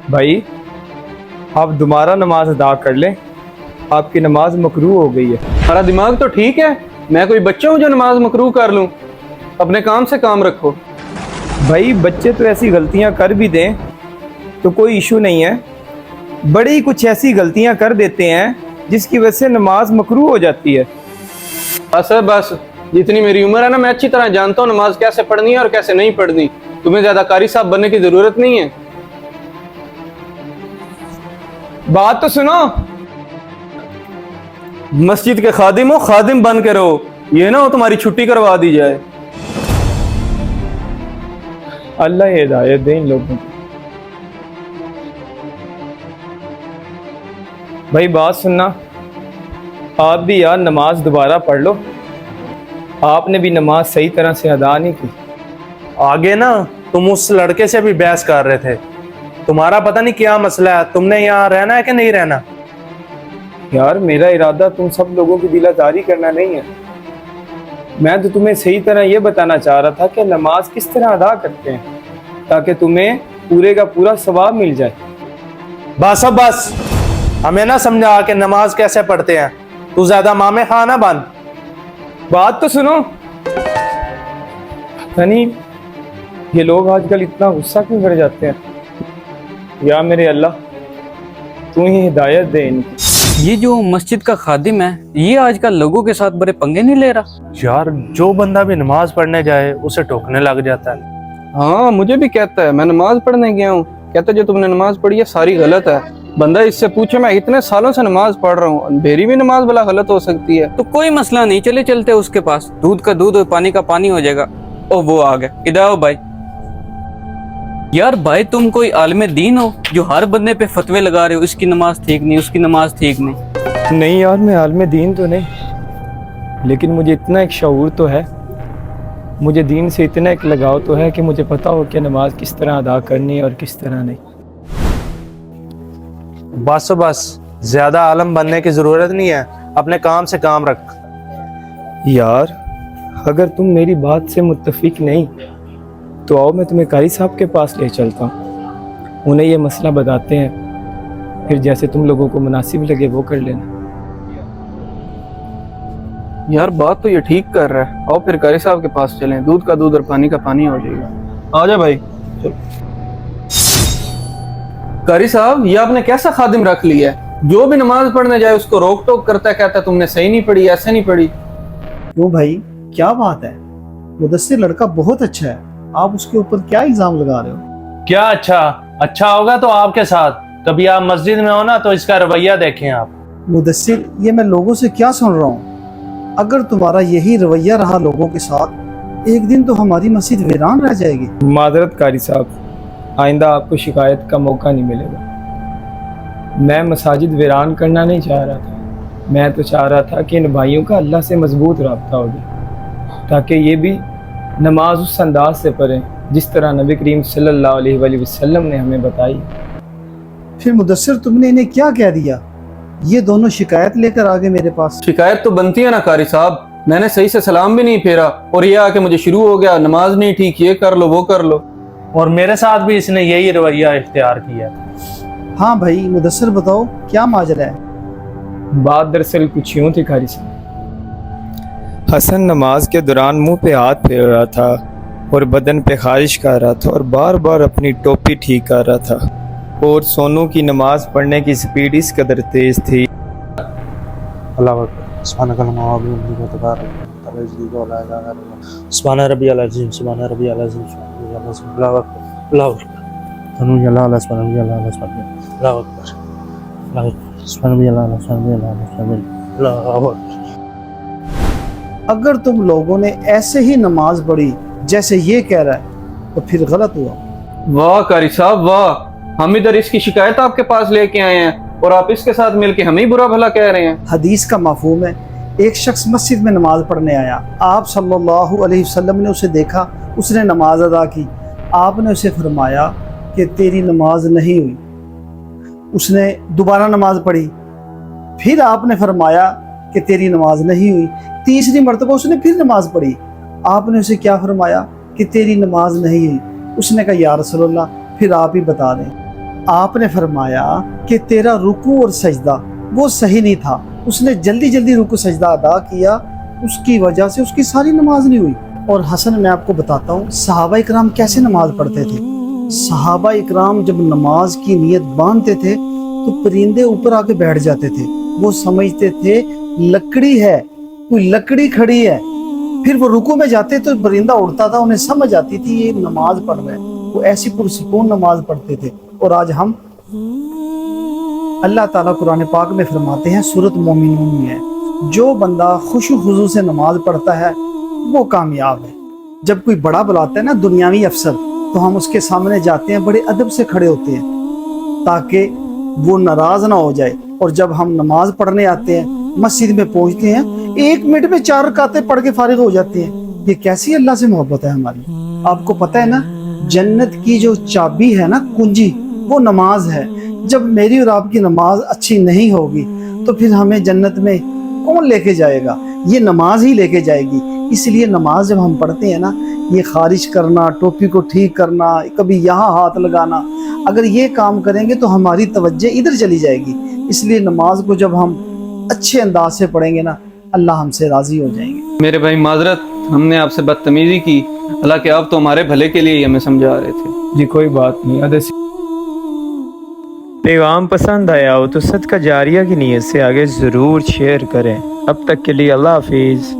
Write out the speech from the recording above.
भाई आप दोबारा नमाज अदा कर लें, आपकी नमाज मकरूह हो गई है। हमारा दिमाग तो ठीक है, मैं कोई बच्चा हूँ जो नमाज मकरूह कर लूँ? अपने काम से काम रखो। भाई बच्चे तो ऐसी गलतियां कर भी दें तो कोई इशू नहीं है, बड़े ही कुछ ऐसी गलतियां कर देते हैं जिसकी वजह से नमाज मकरूह हो जाती है। बस है बस, जितनी मेरी उम्र है ना, मैं अच्छी तरह जानता हूँ नमाज कैसे पढ़नी है और कैसे नहीं पढ़नी। तुम्हें ज्यादा कारी साहब बनने की जरूरत नहीं है। बात तो सुनो। मस्जिद के खादिम हो, खादिम बन के रहो, ये ना हो तुम्हारी छुट्टी करवा दी जाए। अल्लाह ये हिदायत दे इन लोगों को। भाई बात सुनना, आप भी यार नमाज दोबारा पढ़ लो, आपने भी नमाज सही तरह से अदा नहीं की। आगे ना तुम उस लड़के से भी बहस कर रहे थे, तुम्हारा पता नहीं क्या मसला है, तुमने यहाँ रहना है कि नहीं रहना? यार मेरा इरादा तुम सब लोगों की दिलादारी करना नहीं है, मैं तो तुम्हें सही तरह ये बताना चाह रहा था कि नमाज किस तरह अदा करते हैं ताकि तुम्हें पूरे का पूरा सवाब मिल जाए। बस अब बस, हमें ना समझा कि नमाज कैसे पढ़ते हैं, तू ज्यादा मामे खा ना बन। बात तो सुनो। नहीं ये लोग आजकल इतना गुस्सा क्यों कर जाते हैं? या मेरे अल्लाह तू ही हिदायत दे इनकी। ये जो मस्जिद का खादिम है, ये आजकल लोगों के साथ बड़े पंगे नहीं ले रहा। यार जो बंदा भी नमाज पढ़ने जाए उसे टोकने लग जाता है। हाँ, मुझे भी कहता है, मैं नमाज पढ़ने गया हूँ, कहता है जो तुमने नमाज पढ़ी है सारी गलत है। बंदा इससे पूछे, मैं इतने सालों से नमाज पढ़ रहा हूँ, मेरी भी नमाज भला गलत हो सकती है? तो कोई मसला नहीं, चले चलते उसके पास, दूध का दूध और पानी का पानी हो जाएगा। ओ वो आ गए, इधर आओ भाई। यार भाई तुम कोई आलिम दीन हो जो हर बंदे पे फतवे लगा रहे हो, इसकी नमाज ठीक नहीं, उसकी नमाज ठीक नहीं। नहीं यार मैं आलिम दीन तो नहीं, लेकिन मुझे इतना एक शऊर तो है, मुझे दीन से इतना एक लगाव तो है कि मुझे पता हो कि नमाज किस तरह अदा करनी है और किस तरह नहीं। बस बस, ज्यादा आलम बनने की जरूरत नहीं है, अपने काम से काम रख। यार अगर तुम मेरी बात से मुत्तफिक नहीं तो आओ मैं तुम्हें कारी साहब के पास ले चलता हूँ, उन्हें ये मसला बताते हैं, फिर जैसे तुम लोगों को मुनासिब लगे वो कर लेना। यार बात तो ये ठीक कर रहा है, आओ फिर कारी साहब के पास चलें, दूध का दूध और पानी का पानी हो जाएगा। आ जा भाई चलो। कारी साहब, ये आपने कैसा खादिम रख लिया है, जो भी नमाज पढ़ने जाए उसको रोक टोक करता है, कहता है तुमने सही नहीं पढ़ी, ऐसे नहीं पढ़ी। क्यों भाई, क्या बात है? मुदस्सिर लड़का बहुत अच्छा है, आप उसके ऊपर क्या इल्जाम लगा रहे हो? क्या अच्छा? अच्छा होगा तो आपके साथ, कभी आप मस्जिद में हो ना तो इसका रवैया देखें आप। मुदस्सिर, ये मैं लोगों से क्या सुन रहा हूँ? अगर तुम्हारा यही रवैया रहा लोगों के साथ, एक दिन तो हमारी मस्जिद वीरान रह जाएगी। मादरत कारी साहब, आइंदा आपको शिकायत का मौका नहीं मिलेगा। मैं मसाजिद वीरान करना नहीं चाह रहा था, मैं तो चाह रहा था कि इन भाइयों का अल्लाह से मजबूत रब्ता हो गया ताकि ये भी नमाज उस अंदाज से पढ़ें जिस तरह नबी करीम सल्लल्लाहु अलैहि वसल्लम ने हमें बताई। फिर मुदस्सिर, तुमने इन्हें क्या कह दिया? ये दोनों शिकायत लेकर आ गए मेरे पास। शिकायत तो बनती है ना कारी साहब, मैंने सही से सलाम भी नहीं फेरा और ये आके मुझे शुरू हो गया, नमाज नहीं ठीक, ये कर लो वो कर लो। और मेरे साथ भी इसने यही रवैया इख्तियार किया। हाँ भाई मुदस्सिर, बताओ क्या माजरा है? बात दरअसल कुछ यूँ थी कारी साहब। हसन नमाज के दौरान मुंह पे हाथ फेर रहा था और बदन पे खारिश कर रहा था और बार बार अपनी टोपी ठीक कर रहा था, और सोनू की नमाज पढ़ने की स्पीड इस कदर तेज थी। अल्लाह अकबर, सुभान अल्लाह व बिहम्दिही सुभान रब्बियल अज़ीम, सुभान रब्बियल अज़ीम, अल्लाहु अकबर, अल्लाहु अकबर, अल्लाह अल्लाह सुभान अल्लाह सुभान अल्लाहु अकबर, अल्लाहु अकबर, सुभान अल्लाह सुभान अल्लाहु अकबर। अगर तुम लोगों ने ऐसे ही नमाज पढ़ी जैसे ये कह रहा है तो फिर गलत हुआ। वाह कारी साहब वाह, हम इधर इसकी शिकायत आपके पास लेके आए हैं और आप इसके साथ मिलके हमें ही बुरा भला कह रहे हैं। हदीस का मफहूम है, एक शख्स मस्जिद में नमाज पढ़ने आया, आप सल्लल्लाहु अलैहि वसल्लम ने उसे देखा, उसने नमाज अदा की, आपने उसे फरमाया कि तेरी नमाज नहीं हुई। उसने दोबारा नमाज पढ़ी, फिर आपने फरमाया कि तेरी नमाज नहीं हुई। तीसरी मरतबा उसने फिर नमाज पढ़ी, आपने उसे क्या फरमाया कि तेरी नमाज नहीं हुई। उसने कहा या रसूलल्लाह, फिर आप ही बता दें। आपने फरमाया कि तेरा रुकू और सजदा वो सही नहीं था, उसने जल्दी जल्दी रुकू सजदा अदा किया, उसकी वजह से उसकी सारी नमाज नहीं हुई। और हसन, मैं आपको बताता हूँ सहाबा इकराम कैसे नमाज पढ़ते थे। सहाबा इकराम जब नमाज की नीयत बांधते थे तो परिंदे ऊपर आके बैठ जाते थे। वो समझते थे लकड़ी है, कोई लकड़ी खड़ी है। फिर वो रुकू में जाते तो परिंदा उड़ता था, उन्हें समझ आती थी ये नमाज पढ़ रहे हैं। वो ऐसी पुरसुकून नमाज पढ़ते थे। और आज हम, अल्लाह ताला कुरान पाक में फरमाते हैं सूरत मोमिनून में, जो बंदा खुशू खुजू से नमाज पढ़ता है वो कामयाब है। जब कोई बड़ा बुलाता है ना दुनियावी अफसर, तो हम उसके सामने जाते हैं, बड़े अदब से खड़े होते हैं ताकि वो नाराज ना हो जाए। और जब हम नमाज पढ़ने आते हैं, मस्जिद में पहुंचते हैं, 1 मिनट में 4 रकातें पढ़ के फारिग हो जाते हैं। ये कैसी अल्लाह से मोहब्बत है हमारी। आपको पता है ना, जन्नत की जो चाबी है ना, कुंजी, वो नमाज है। जब मेरी और आपकी नमाज अच्छी नहीं होगी तो फिर हमें जन्नत में कौन लेके जाएगा? ये नमाज ही लेके जाएगी। इसलिए नमाज जब हम पढ़ते हैं ना, ये खारिज करना, टोपी को ठीक करना, कभी यहाँ हाथ लगाना, अगर ये काम करेंगे तो हमारी तवज्जो इधर चली जाएगी। इसलिए नमाज को जब हम अच्छे अंदाज से पढ़ेंगे ना, अल्लाह हमसे राजी हो जाएंगे। मेरे भाई माजरत, हमने आपसे बदतमीजी की, हालांकि आप तो हमारे भले के लिए ही हमें समझा रहे थे। जी कोई बात नहीं। अगर पैगाम पसंद आया हो तो सदका जारिया की नीयत से आगे ज़रूर शेयर करें। अब तक के लिए अल्लाह हाफिज़।